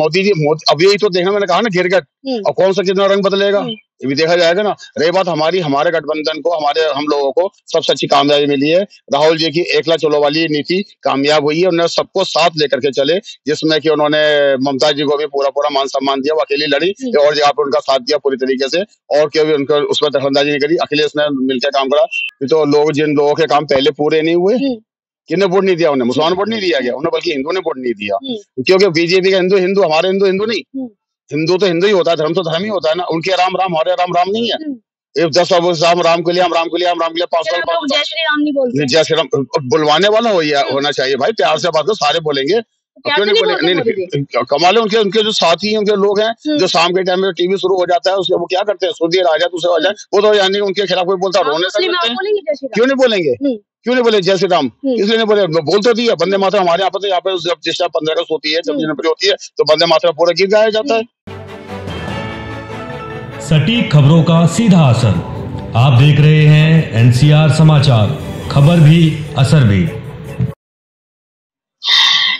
अब यही तो देखना, मैंने कहा ना गिरगट, और कौन सा कितना रंग बदलेगा ये भी देखा जाएगा ना। रही बात हमारे गठबंधन को, हम लोगों को सबसे अच्छी कामयाबी मिली है। राहुल जी की एकला चलो वाली नीति कामयाब हुई है। उन्होंने सबको साथ लेकर के चले, जिसमें कि उन्होंने ममता जी को भी पूरा मान सम्मान दिया। वो अकेली लड़ी और जगह पर उनका साथ दिया पूरी तरीके से, और क्यों भी उनका उसमें दखलंदाजी नहीं करी। अखिलेश ने मिलकर काम करा। तो जिन लोगों के काम पहले पूरे नहीं हुए, किन्हें वोट नहीं दिया उन्हें? मुसलमान वोट नहीं दिया गया उन्हें, बल्कि हिंदू ने वोट नहीं दिया। क्योंकि बीजेपी का हिंदू हिंदू, हमारे हिंदू नहीं। हिंदू तो हिंदू ही होता है, धर्म तो धर्म ही होता है ना। उनके राम राम, हमारे राम राम नहीं है। 10 साल राम के लिए, हम राम के लिए, हम राम के लिए 5 साल जय श्री राम नहीं बोलते। जय श्री राम बुलवाने वाला होना चाहिए भाई, प्यार से बात को सारे बोलेंगे। क्यों नहीं बोलेंगे? नहीं, कमाल है। उनके जो साथी हैं, उनके लोग हैं, जो शाम के टाइम में टीवी शुरू हो जाता है उसके वो क्या करते हैं, सूर्य राजा दूसरे आ जाए, वो तो यानी उनके खिलाफ कोई बोलता रोने तक लगते हैं। क्यों नहीं बोलेंगे? क्यों नहीं बोले जय श्री राम? इसलिए नहीं बोले, बोल तो दिया वंदे मातरम। हमारे यहाँ पर, यहाँ पे जिस 15 अगस्त होती है, जब जनवरी होती है, तो वंदे मातरम पूरा गीत गाया जाता है। सटीक खबरों का सीधा असर। आप देख रहे हैं एनसीआर समाचार, खबर भी असर भी।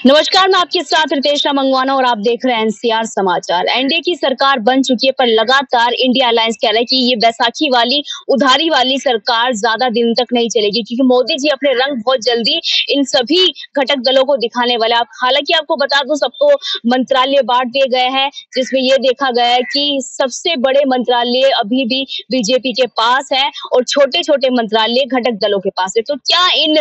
नमस्कार, मैं आपके साथ रितेश मंगवाना और आप देख रहे हैं एनसीआर समाचार। एनडीए की सरकार बन चुकी है, पर लगातार इंडिया अलायंस कह रहा है कि ये बैसाखी वाली, उधारी वाली सरकार ज्यादा दिन तक नहीं चलेगी, क्योंकि मोदी जी अपने रंग बहुत जल्दी इन सभी घटक दलों को दिखाने वाले। हालांकि आपको बता दूं, सबको मंत्रालय बांट दिए गए हैं, जिसमें ये देखा गया है कि सबसे बड़े मंत्रालय अभी भी बीजेपी के पास है और छोटे छोटे मंत्रालय घटक दलों के पास है। तो क्या इन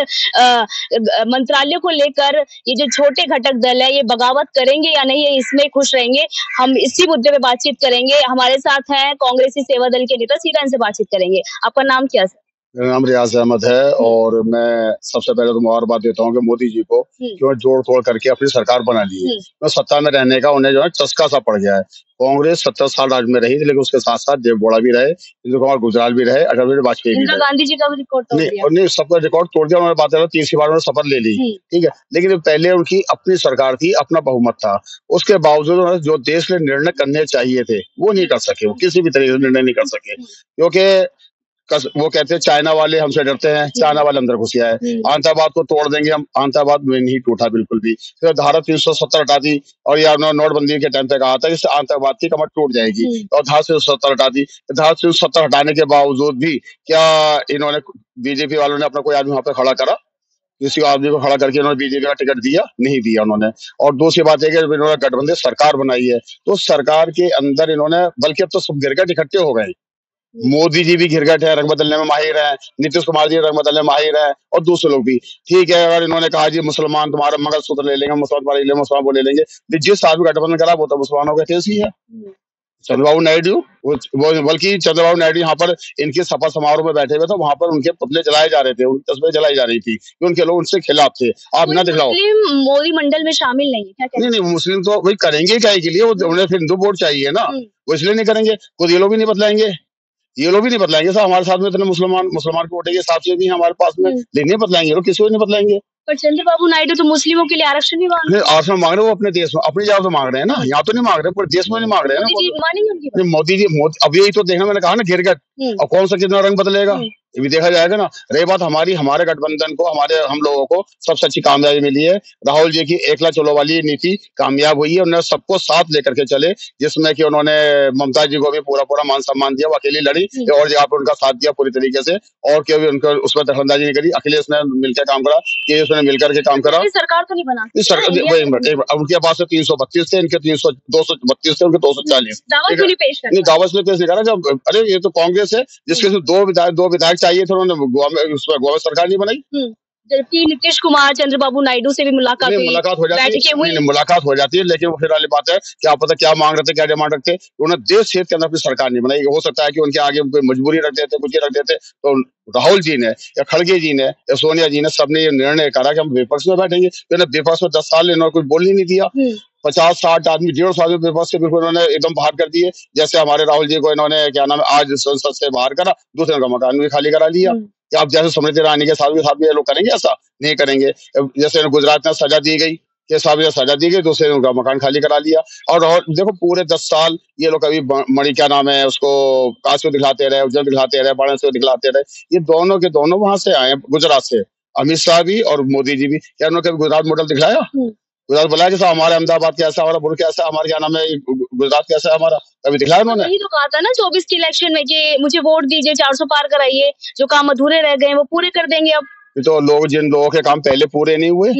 मंत्रालयों को लेकर ये जो छोटे घटक दल है, ये बगावत करेंगे या नहीं, इसमें खुश रहेंगे? हम इसी मुद्दे पे बातचीत करेंगे। हमारे साथ हैं कांग्रेसी सेवा दल के नेता, सीधा इनसे बातचीत करेंगे। आपका नाम क्या है? मेरा नाम रियाज अहमद है, और मैं सबसे पहले तो मुबारकबाद देता हूँ कि मोदी जी को क्यों जोड़ तोड़ करके अपनी सरकार बना ली है। तो सत्ता में रहने का उन्हें जो है चस्का सा पड़ गया है। कांग्रेस 70 साल राज्य में रही थी, लेकिन उसके साथ साथ देवगौड़ा भी रहे, इंदिरा कुमार गुजराल भी रहे, अटल बिहारी वाजपेयी भी रहे। गांधी जी का भी रिकॉर्ड तोड़ दिया। नहीं, सबका रिकॉर्ड तोड़ दिया उन्होंने। बात 30 बार उन्होंने शपथ ले ली, ठीक है, लेकिन पहले उनकी अपनी सरकार थी, अपना बहुमत था। उसके बावजूद उन्होंने जो देश के निर्णय करने चाहिए थे वो नहीं कर सके। वो किसी भी तरीके से निर्णय नहीं कर सके, क्योंकि वो कहते हैं चाइना वाले हमसे डरते हैं, चाइना वाले अंदर घुस गया है। आतंकवाद को तोड़ देंगे हम, आतंकवाद में नहीं टूटा बिल्कुल भी। फिर धारा 370 हटा दी, और यार नोटबंदी के टाइम पे कहा था कि आतंकवाद की कमर टूट जाएगी, और धारा 370 हटा दी। धारा 370 हटाने के बावजूद भी क्या इन्होंने, बीजेपी वालों ने अपना कोई आदमी वहां पे खड़ा करा? किसी आदमी को खड़ा करके इन्होंने बीजेपी का टिकट दिया? नहीं दिया उन्होंने। और दूसरी बात है कि इन्होंने गठबंधन सरकार बनाई है, तो सरकार के अंदर इन्होंने, बल्कि अब तो सब गिरगट इकट्ठे हो गए। मोदी जी भी गिरगट है, रंग बदलने में माहिर है, नीतीश कुमार जी रंग बदलने में माहिर है, और दूसरे लोग भी। ठीक है, अगर इन्होंने कहा जी मुसलमान तुम्हारा मंगलसूत्र ले लेंगे, मुसलमान वो ले लेंगे, जिस आदमी गठबंधन करा वो तो मुसलमानों का केस ही है। चंद्रबाबू नायडू, बल्कि चंद्रबाबू नायडू यहाँ पर इनके शपथ समारोह में बैठे हुए थे, वहां पर उनके पुतले जलाए जा रहे थे, उनकी तस्वीरें जलाई जा रही थी, उनके लोग उनसे खिलाफ थे। आप ना दिखलाओ, मोदी मंडल में शामिल नहीं है क्या? नहीं, मुस्लिम तो वही करेंगे क्या के लिए, उन्हें फिर हिंदू वोट चाहिए ना, वो इसलिए नहीं करेंगे। खुद ये लोग भी नहीं बदलाएंगे, ये लोग भी नहीं बदलाएंगे। साहब हमारे साथ में इतने मुसलमान के वोटे के हिसाब से भी हमारे पास में, नहीं बदलाएंगे लोग, किसी को नहीं बदलाएंगे। पर चंद्रबाबू नायडू तो मुस्लिमों के लिए आरक्षण नहीं मांग रहे। आरक्षण मांग रहे, वो अपने देश में, अपनी जगह तो मांग रहे हैं ना, यहाँ तो नहीं मांग रहे, पूरे देश में नहीं मांग रहे हैं ना। मोदी जी, अब यही तो देखना, मैंने कहा ना गिरगट, और कौन सा कितना रंग बदलेगा ये भी देखा जाएगा ना। रही बात हमारे गठबंधन को, हम लोगों को सबसे अच्छी कामयाबी मिली है। राहुल जी की एकला चलो वाली नीति कामयाब हुई है। उन्होंने सबको साथ लेकर के चले, जिसमें कि उन्होंने ममता जी को भी पूरा मान सम्मान दिया। वो अकेली लड़ी और जगह पर उनका साथ दिया पूरी तरीके से, और क्यों भी उनका उसमें दखलंदाजी नहीं करी। अखिलेश ने मिलकर काम करा, उसने मिलकर के काम करा। सरकार तो नहीं बना उनके पास 332 थे, इनके 232 थे, उनके 240। दावा क्यों नहीं पेश नहीं करा? जब अरे ये तो कांग्रेस है, जिसके दो विधायक चाहिए थे, उन्होंने गोवा में सरकार नहीं बनाई। जबकि नीतीश कुमार, चंद्रबाबू नायडू से भी मुलाकात हो जाती है, लेकिन वो फिर वाली बात है, क्या पता क्या मांग रहे थे, क्या डिमांड रखते। उन्होंने देश हित के अंदर अपनी सरकार नहीं बनाई। हो सकता है कि उनके आगे कोई मजबूरी रख देते, कुछ रख देते। तो राहुल जी ने या खड़गे जी ने या सोनिया जी ने, सबने ये निर्णय करा कि हम विपक्ष में बैठेंगे। तो विपक्ष में 10 साल इन्होंने कुछ बोल ही नहीं दिया। 50-60 आदमी, 150 आदमी विपक्ष से बिल्कुल इन्होंने एकदम बाहर कर दिए। जैसे हमारे राहुल जी को इन्होंने क्या नाम है, आज संसद से बाहर करा, दूसरे का मकान भी खाली करा लिया। क्या आप जैसे स्मृति ईरानी के साथ भी ये लोग करेंगे? ऐसा नहीं करेंगे। जैसे गुजरात में सजा दी गई, के साहब सजा दी गई, दूसरे उनका मकान खाली करा लिया। और देखो पूरे 10 साल ये लोग कभी मणि क्या नाम है उसको, काशी दिखलाते रहे, उज्जैन दिखलाते रहे, वाराणसी दिखलाते रहे। ये दोनों के दोनों वहां से आए, गुजरात से। अमित शाह भी और मोदी जी भी। क्या उन्होंने कभी गुजरात मॉडल दिखलाया? गुजरात बोला कि साहब हमारे अहमदाबाद कैसा, हमारा मुल्क कैसा, हमारे क्या नाम है गुजरात कैसा है हमारा, कभी दिखलाया उन्होंने? यही तो कहा था ना 24 के इलेक्शन में कि मुझे वोट दीजिए, 400 पार कराइए, जो काम अधूरे रह गए वो पूरे कर देंगे अब। तो लोग, जिन लोगों के काम पहले पूरे नहीं हुए,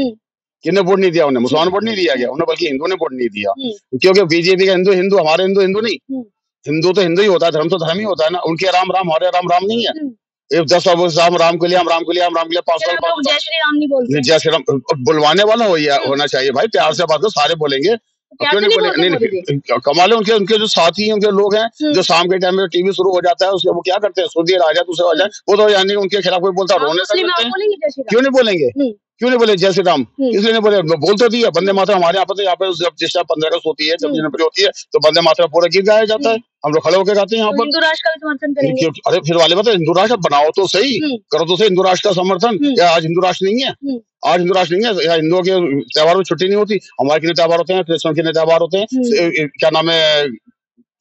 किन्हें वोट नहीं दिया? उन्हें मुसलमान वोट नहीं दिया गया उन्हें, बल्कि हिंदू ने वोट नहीं दिया। क्योंकि बीजेपी का हिंदू हिंदू, हमारे हिंदू हिंदू नहीं। हिंदू तो हिंदू ही होता है, धर्म तो धर्म ही होता है ना। उनके राम राम, हमारे राम राम नहीं है। 10 राम राम के लिए, हम राम के लिए, हम राम के लिए 5 साल जय श्री राम नहीं बोलते। जय श्री राम बुलवाने वाला होना चाहिए भाई, प्यार से बात करो, सारे बोलेंगे। क्यों नहीं बोलेंगे? नहीं, कमाल है। उनके जो साथी हैं, उनके लोग हैं जो शाम के टाइम में टीवी शुरू हो जाता है, उसके वो क्या करते हैं, सुधीर आ जाए, दूसरे आ जाए, वो तो यानी उनके खिलाफ कोई बोलता रोने तक। क्यों नहीं बोलेंगे? क्यों नहीं बोले जय श्री राम? इसलिए नहीं बोले, बोल तो दिया वंदे मातरम। हमारे यहाँ पर यहाँ पे जब जिस 15 अगस्त होती है, जब जनवरी होती है, तो वंदे मातरम पूरा गीत गाया जाता है, हम लोग खड़े होकर गाते हैं यहाँ पर। हिंदू राष्ट्र का समर्थन करेंगे? अरे फिर वाले बात है, हिंदू राष्ट्र बनाओ तो सही, करो तो सही हिंदू राष्ट्र का समर्थन। या आज हिंदू राष्ट्र नहीं है? आज हिंदू राष्ट्र नहीं है? या हिंदुओं के त्योहार में छुट्टी नहीं होती? हमारे कितने त्योहार होते हैं, क्रिश्चियन के त्योहार होते हैं, क्या नाम है,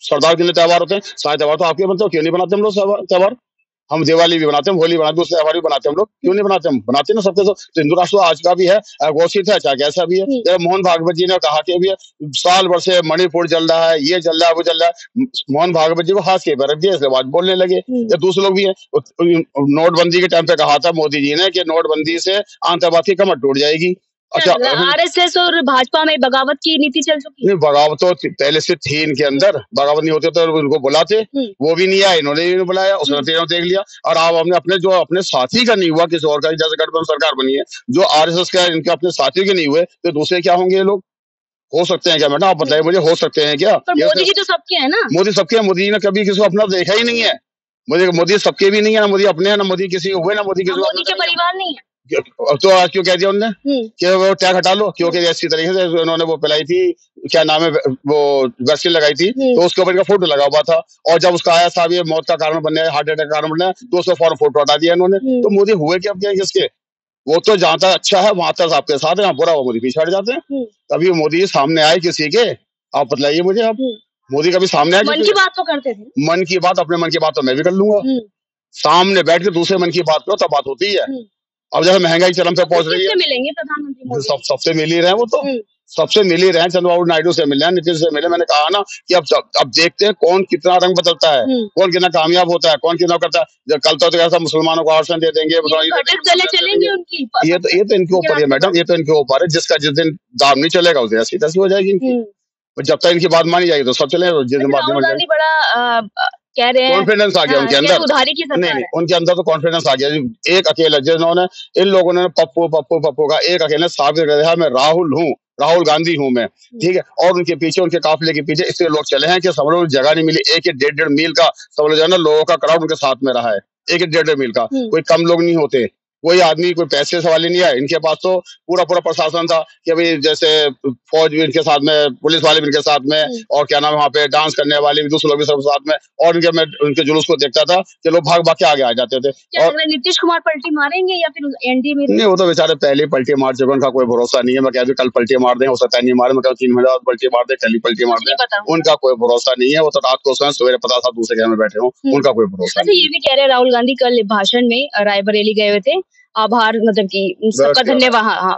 सरदार के त्योहार होते हैं, सारे त्योहार तो आपके बनते हो, क्यों नहीं बनाते हम लोग त्योहार? हम दिवाली भी बनाते हैं, होली बनाते हैं, दूसरे त्योहार भी बनाते हैं हम लोग, क्यों नहीं बनाते? हम बनाते ना सबके। तो हिंदू राष्ट्र आज का भी है, घोषित है, चाहे कैसा भी है। जैसे मोहन भागवत जी ने कहा कि भी है, साल भर से मणिपुर जल रहा है, ये जल रहा है, वो जल रहा है। मोहन भागवत जी को हाथ के बरफ दिया, इसके बाद बोलने लगे। या दूसरे लोग भी है, नोटबंदी के टाइम पे कहा था मोदी जी ने कि नोटबंदी से आतंकवाद की कमर टूट जाएगी। अच्छा, आरएसएस और भाजपा में बगावत की नीति चल चुकी है? नहीं, बगावत तो पहले से थी इनके अंदर। बगावत नहीं होते तो उनको बुलाते, वो भी नहीं आए, इन्होंने भी नहीं बुलाया, उसने देख लिया। और आप हमने अपने जो अपने साथी का नहीं हुआ, किसी और का, जैसे गठबंधन सरकार बनी है, जो आरएसएस का इनके अपने साथियों के नहीं हुए, तो दूसरे क्या होंगे ये लोग? हो सकते हैं क्या मैडम? आप बताइए मुझे, हो सकते हैं क्या? मोदी जी तो सबके है ना। मोदी सबके है। मोदी ने कभी किसी को अपना देखा ही नहीं है। मोदी सबके भी नहीं है ना, मोदी अपने है ना, मोदी किसी हुए ना, मोदी किसी मोदी के परिवार नहीं है। तो आज क्यों कह दिया उन्होंने कि वो टैग हटा लो? क्योंकि ऐसी तरीके से उन्होंने वो पिलाई थी, क्या नाम है, वो वैक्सीन लगाई थी, तो उसके ऊपर इनका फोटो लगा हुआ था। और जब उसका आया साहब ये मौत का कारण बनने, हार्ट अटैक का कारण बनने, तो उसका फौरन फोटो हटा दिया इन्होंने। तो मोदी हुए क्या, अब क्या किसके? वो तो जहाँ तक अच्छा है वहां तक आपके साथ है, बुरा वो मोदी पीछे हट जाते हैं। कभी मोदी सामने आए किसी के? आप बतलाइए मुझे। आप मोदी कभी सामने आए? मन की बात तो करते थे। मन की बात, अपने मन की बात तो मैं भी कर लूंगा। सामने बैठ के दूसरे मन की बात करो, तब बात होती है। अब जैसे महंगाई चरम पे पहुंच रही है, मिलेंगे प्रधानमंत्री सबसे मिल ही रहे हैं। वो तो सबसे मिल ही रहे हैं, चंद्रबाबू नायडू से मिले हैं, नीतीश से मिले। मैंने कहा ना कि अब देखते हैं कौन कितना रंग बदलता है, कौन कितना कामयाब होता है, कौन कितना करता है। कल तो कैसा मुसलमानों को आरक्षण दे देंगे, चलेंगे उनकी। ये तो इनके ऊपर है मैडम, ये तो इनके ऊपर है। जिसका जिस दिन दाम नहीं चलेगा उस दिन ऐसी तैसी हो जाएगी इनकी। जब तक इनकी बात मानी जाएगी तो सब चलेगा, जिस दिन बात नहीं मानी बड़ा कह रहे हैं, कॉन्फिडेंस आ गया उनके अंदर। उधारी की सरकार नहीं, उनके अंदर तो कॉन्फिडेंस आ गया। एक अकेला जिन्होंने, इन लोगों ने पप्पू पप्पू पप्पू का एक अकेले साबित कर दिया, मैं राहुल हूँ, राहुल गांधी हूँ मैं, ठीक है। और उनके पीछे, उनके काफिले के पीछे इसलिए लोग चले हैं कि सब लोग जगह नहीं मिली। एक 1.5 मील का सब लोग जो है ना, लोगों का क्राउड उनके साथ में रहा है। 1.5 मील का, कोई कम लोग नहीं होते, कोई आदमी कोई पैसे सवाल नहीं है। इनके पास तो पूरा प्रशासन था कि भाई जैसे फौज भी इनके साथ में, पुलिस वाले भी इनके साथ में, और क्या नाम है वहाँ पे डांस करने वाले भी, दूसरे लोग भी सब साथ में। और इनके मैं उनके जुलूस को देखता था कि लोग भाग भाग के आगे आ जाते थे। और नीतीश कुमार पलटी मारेंगे या फिर एनडीए में? नहीं, वो तो बेचारे पहले पलटी मार चुके, उनका कोई भरोसा नहीं है। मैं कहती कल पलटी मार दें, हो सकता है नहीं मारे, मैं कहूँ 3 महीने बाद पलटी मार दे, कल ही पलटी मार दे, उनका कोई भरोसा नहीं है। वो तो रात को सवेरे पता था दूसरे घर में बैठे हो, उनका कोई भरोसा नहीं। ये भी कह रहे राहुल गांधी कल भाषण में रायबरेली गए हुए थे, आभार मतलब कि सबका धन्यवाद। हाँ,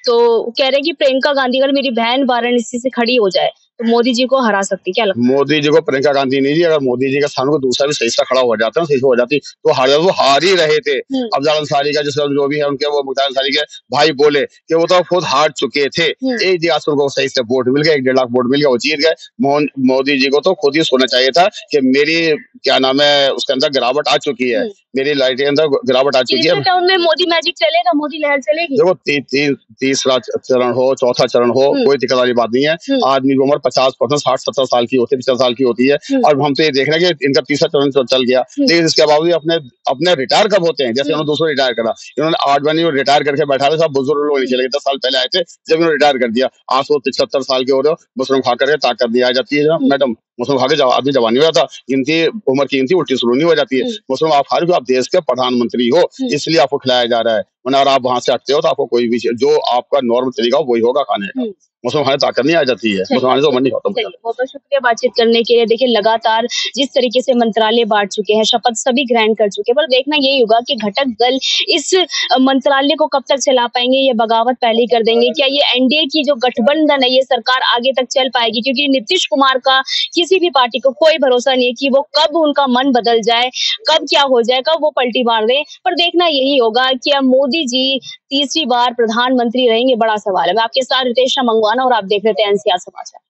तो कह रहे हैं कि प्रियंका गांधी अगर मेरी बहन वाराणसी से खड़ी हो जाए तो मोदी जी को हरा सकती, क्या लगता है? मोदी जी को प्रियंका गांधी नहीं जी, अगर मोदी जी का स्थान को दूसरा भी सही से खड़ा हो जाता है, सही से हो जाती तो वो हार ही रहे थे। अफजल अंसारी का जिसका जो भी है उनके, वो मुख्तार अंसारी के भाई बोले कि वो तो खुद हार चुके थे। एक दियासपुर को सही से वोट मिल गया, 1.5 लाख वोट मिल गया, वो जीत गए। मोदी जी को तो खुद ही सोचना चाहिए था कि मेरी क्या नाम है उसके अंदर गिरावट आ चुकी है, मेरी लाइट के अंदर गिरावट आ चुकी है। टाउन में मोदी मैजिक चलेगा, मोदी लहर चलेगी। देखो तीसरा चरण हो, चौथा चरण हो, कोई दिक्कत वाली बात नहीं है। आदमी की उम्र 50%, 60-70 साल की होती है, 50 साल की होती है। और हम तो ये देख रहे हैं कि इनका तीसरा चरण चल गया, लेकिन इसके बावजूद अपने रिटायर कब होते हैं? जैसे उन्होंने दूसरा रिटायर करा, इन्होंने 8 महीने रिटायर करके बैठा रहे। सब बुजुर्ग लोग नहीं चले, 10 साल पहले आए थे, जब इन्होंने रिटायर कर दिया। आज वो 75 साल के हो रहे हो, मुस्लिम खा करके ताकत दी आ जाती है मैडम। मौसम खा के जब आदमी जवानी में आता, गिनती उम्र की गिनती उल्टी सुलूनी हो जाती है। मौसम आप खा रहे हो, आप देश के प्रधानमंत्री हो, इसलिए आपको खिलाया जा रहा है, वरना अगर आप वहां से हटते हो तो आपको कोई भी जो आपका नॉर्मल तरीका हो वही होगा खाने का। मौसम खाने ताकत नहीं आ जाती है, मौसम खाने से उम्र नहीं खत्म हो जाती। बहुत बहुत शुक्रिया बातचीत करने के लिए। देखिए लगातार जिस तरीके से मंत्रालय बांट चुके हैं, शपथ सभी ग्रहण कर चुके हैं, पर देखना यही होगा कि घटक दल इस मंत्रालय को कब तक चला पाएंगे, ये बगावत पहले ही कर देंगे। क्या ये एनडीए की जो गठबंधन है, ये सरकार आगे तक चल पाएगी? क्योंकि नीतीश कुमार का किसी भी पार्टी को कोई भरोसा नहीं है कि वो कब उनका मन बदल जाए, कब क्या हो जाए, कब वो पलटी मार दे। पर देखना यही होगा कि अब मोदी जी तीसरी बार प्रधानमंत्री रहेंगे, बड़ा सवाल है। मैं आपके साथ रितेश मंगवाना और आप देख रहे थे एनसीआर समाचार।